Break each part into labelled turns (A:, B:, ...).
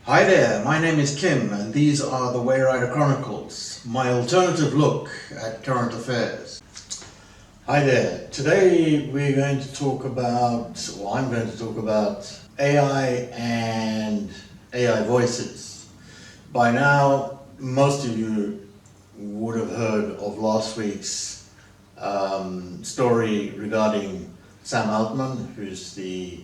A: Hi there, my name is Kim and these are the Wayrider Chronicles, my alternative look at current affairs. Hi there, today we're going to talk about, or I'm going to talk about AI and AI voices. By now, most of you would have heard of last week's story regarding Sam Altman, who's the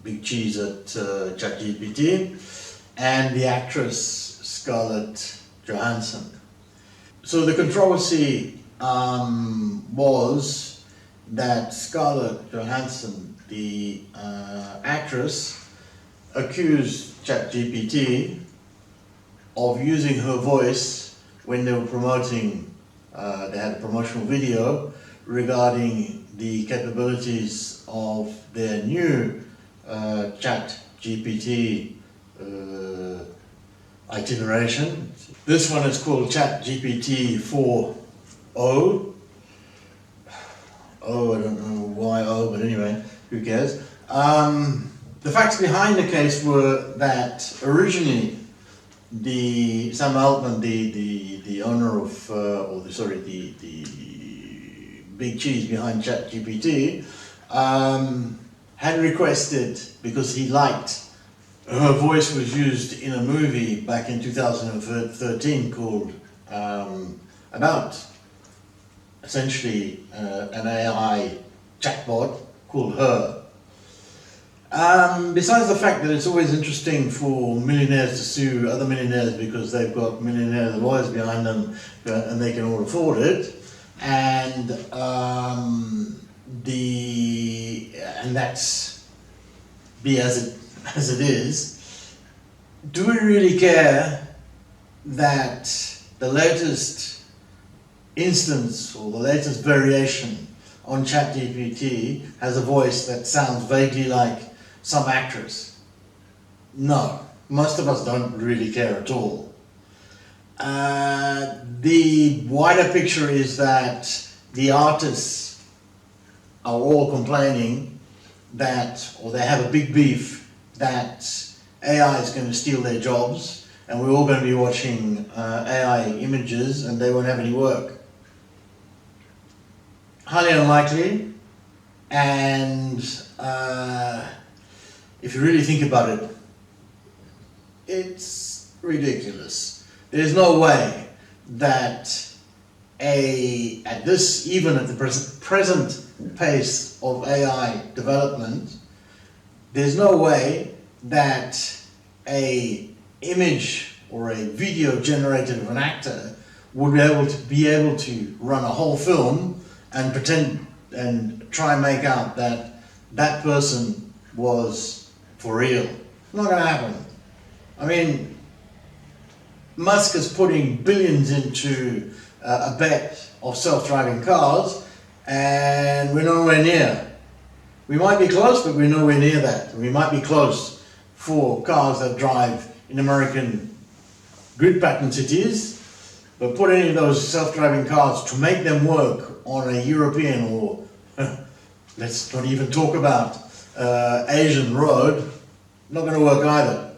A: big cheese at ChatGPT, and the actress Scarlett Johansson. So the controversy was that Scarlett Johansson, the actress, accused ChatGPT of using her voice when they were promoting, they had a promotional video regarding the capabilities of their new ChatGPT itineration. This one is called ChatGPT 4.0. Oh, I don't know why O, but anyway, who cares? The facts behind the case were that originally the Sam Altman, the owner of, the big cheese behind ChatGPT, had requested, because he liked her voice was used in a movie back in 2013 called about essentially an AI chatbot called Her. Besides the fact that it's always interesting for millionaires to sue other millionaires because they've got millionaire lawyers behind them and they can all afford it, and that's be as it is. Do we really care that the latest instance or the latest variation on ChatGPT has a voice that sounds vaguely like some actress? No, most of us don't really care at all. The wider picture is that the artists are all complaining that, or they have a big beef that AI is going to steal their jobs and we're all going to be watching AI images and they won't have any work. Highly unlikely, and if you really think about it, it's ridiculous. There's no way that even at the present pace of AI development, there's no way that a image or a video generated of an actor would be able to run a whole film and pretend and try and make out that that person was for real. Not going to happen. I mean, Musk is putting billions into a bet of self-driving cars, and we're nowhere near. We might be close, but we're nowhere near that. We might be close for cars that drive in American grid pattern cities, but put any of those self-driving cars to make them work on a European or let's not even talk about Asian road, not going to work either,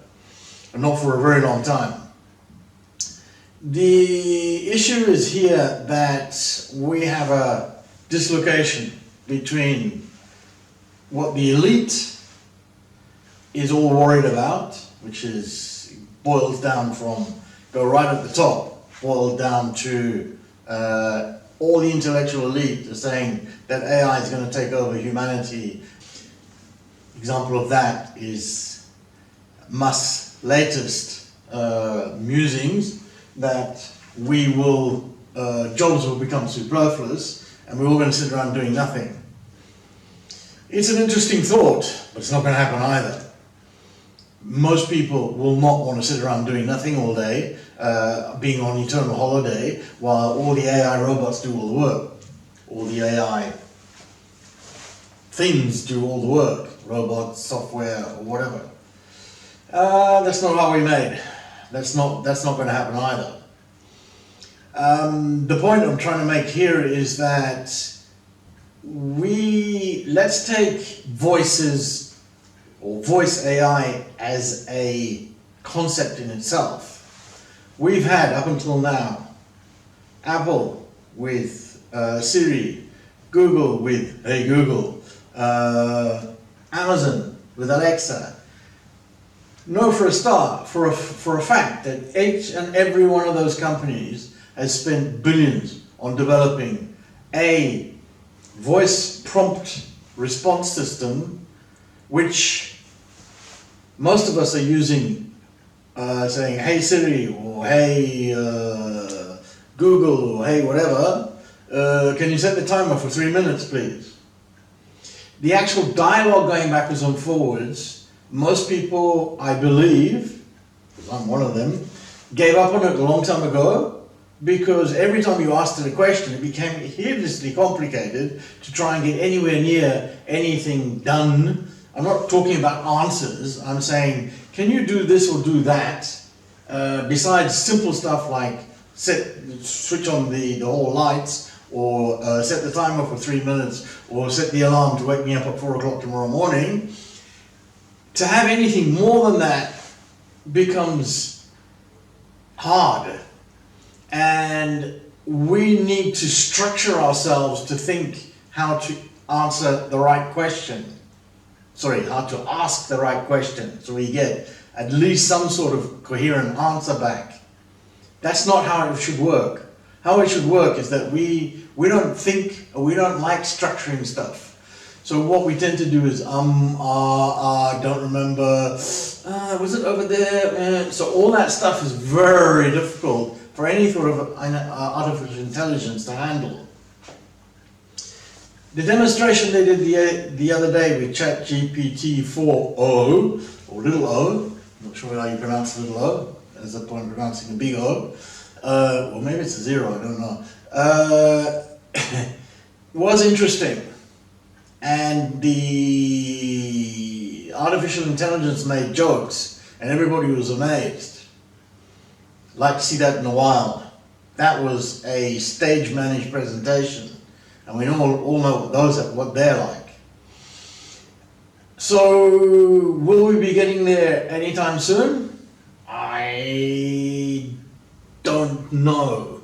A: and not for a very long time. The issue is here that we have a dislocation between what the elite is all worried about, which is boils down from, go right at the top, boiled down to all the intellectual elite are saying that AI is going to take over humanity. Example of that is Musk's latest musings, that jobs will become superfluous and we're all going to sit around doing nothing. It's an interesting thought, but it's not going to happen either. Most people will not want to sit around doing nothing all day, being on eternal holiday, while all the AI robots do all the work. All the AI things do all the work, robots, software, or whatever. That's not how we're made. That's not going to happen either. The point I'm trying to make here is that let's take voices or voice AI as a concept in itself. We've had up until now Apple with Siri, Google with Hey Google, Amazon with Alexa. Know for a fact that each and every one of those companies has spent billions on developing a voice prompt response system, which most of us are using, saying, hey Siri, or hey Google, or hey whatever, can you set the timer for 3 minutes please? The actual dialogue going backwards and forwards, most people, I believe, because I'm one of them, gave up on it a long time ago, because every time you asked it a question, it became hideously complicated to try and get anywhere near anything done. I'm not talking about answers, I'm saying, can you do this or do that? Besides simple stuff like switch on the hall lights, or set the timer for 3 minutes, or set the alarm to wake me up at 4 o'clock tomorrow morning. To have anything more than that becomes hard, and we need to structure ourselves to think how to answer the right question. Sorry, how to ask the right question, so we get at least some sort of coherent answer back. That's not how it should work. How it should work is that we don't think, or we don't like structuring stuff. So what we tend to do is, don't remember, was it over there? So all that stuff is very difficult for any sort of artificial intelligence to handle. The demonstration they did the other day with ChatGPT 4o, or little o, I'm not sure how you pronounce little o, there's a point pronouncing a big O, or maybe it's a zero, I don't know, was interesting. And the artificial intelligence made jokes, and everybody was amazed. Like to see that in a while. That was a stage-managed presentation, and we all know what they're like. So, will we be getting there anytime soon? I don't know.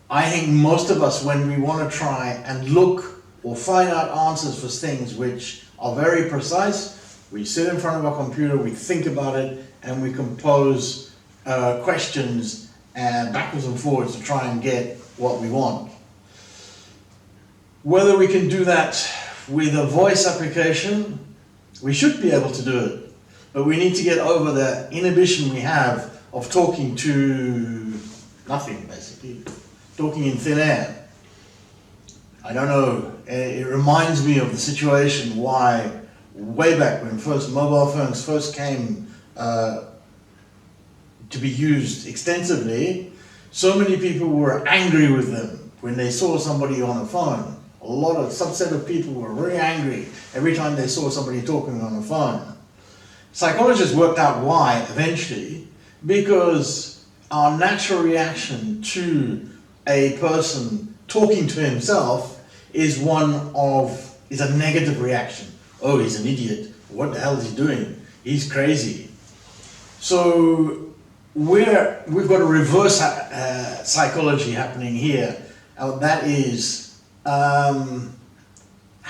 A: I think most of us, when we want to try and look or find out answers for things which are very precise, we sit in front of our computer, we think about it, and we compose questions backwards and forwards to try and get what we want. Whether we can do that with a voice application, we should be able to do it, but we need to get over the inhibition we have of talking to nothing, basically, talking in thin air. I don't know, it reminds me of the situation why way back when mobile phones first came to be used extensively, so many people were angry with them when they saw somebody on a phone. A subset of people were very angry every time they saw somebody talking on a phone. Psychologists worked out why eventually, because our natural reaction to a person talking to himself is a negative reaction. Oh, he's an idiot. What the hell is he doing? He's crazy. So we've got a reverse psychology happening here. That is, how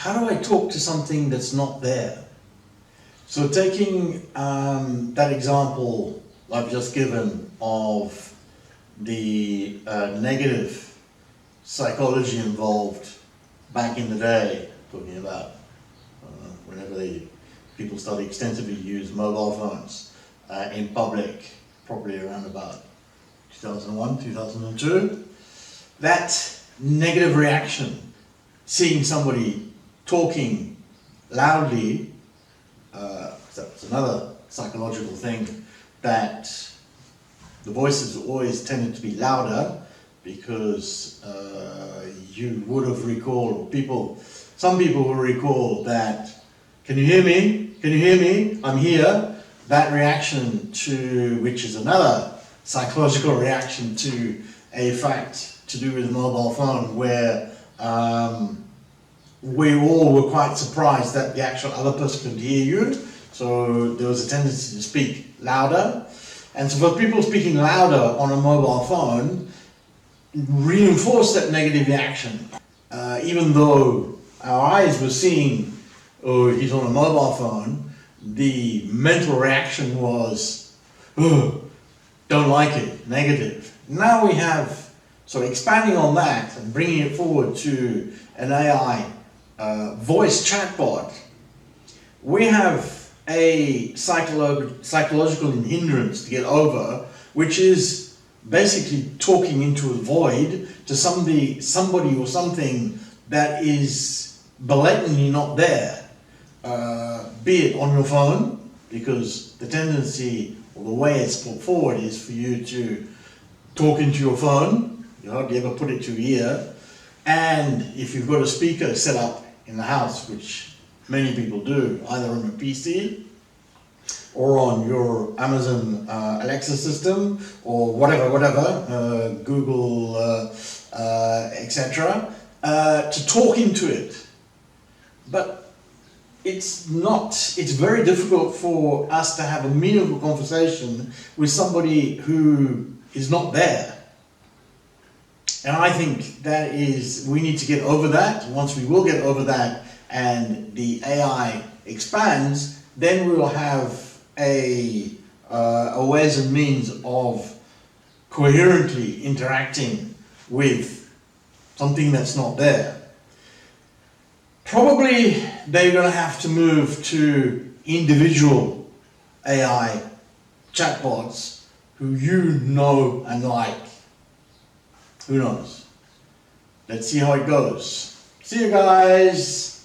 A: do I talk to something that's not there? So taking that example I've just given of the negative psychology involved back in the day, talking about whenever people started extensively use mobile phones in public, probably around about 2001, 2002. That negative reaction, seeing somebody talking loudly, that's another psychological thing, that the voices always tended to be louder, because you would have recalled, some people will recall that, can you hear me? Can you hear me? I'm here. That reaction which is another psychological reaction to a fact to do with the mobile phone, where we all were quite surprised that the actual other person could hear you, So there was a tendency to speak louder. And so for people speaking louder on a mobile phone, reinforce that negative reaction. Even though our eyes were seeing, oh, he's on a mobile phone, the mental reaction was, oh, don't like it, negative. Now we have, so expanding on that and bringing it forward to an AI voice chatbot, we have a psychological hindrance to get over, which is basically talking into a void to somebody or something that is blatantly not there. Be it on your phone, because the tendency or the way it's put forward is for you to talk into your phone. You hardly ever put it to your ear. And if you've got a speaker set up in the house, which many people do, either on a PC or on your Amazon Alexa system or whatever, Google, etc., to talk into it. But it's very difficult for us to have a meaningful conversation with somebody who is not there. And I think we need to get over that. Once we will get over that and the AI expands, then we will have a ways and means of coherently interacting with something that's not there. Probably they're going to have to move to individual AI chatbots who you know and like. Who knows? Let's see how it goes. See you guys!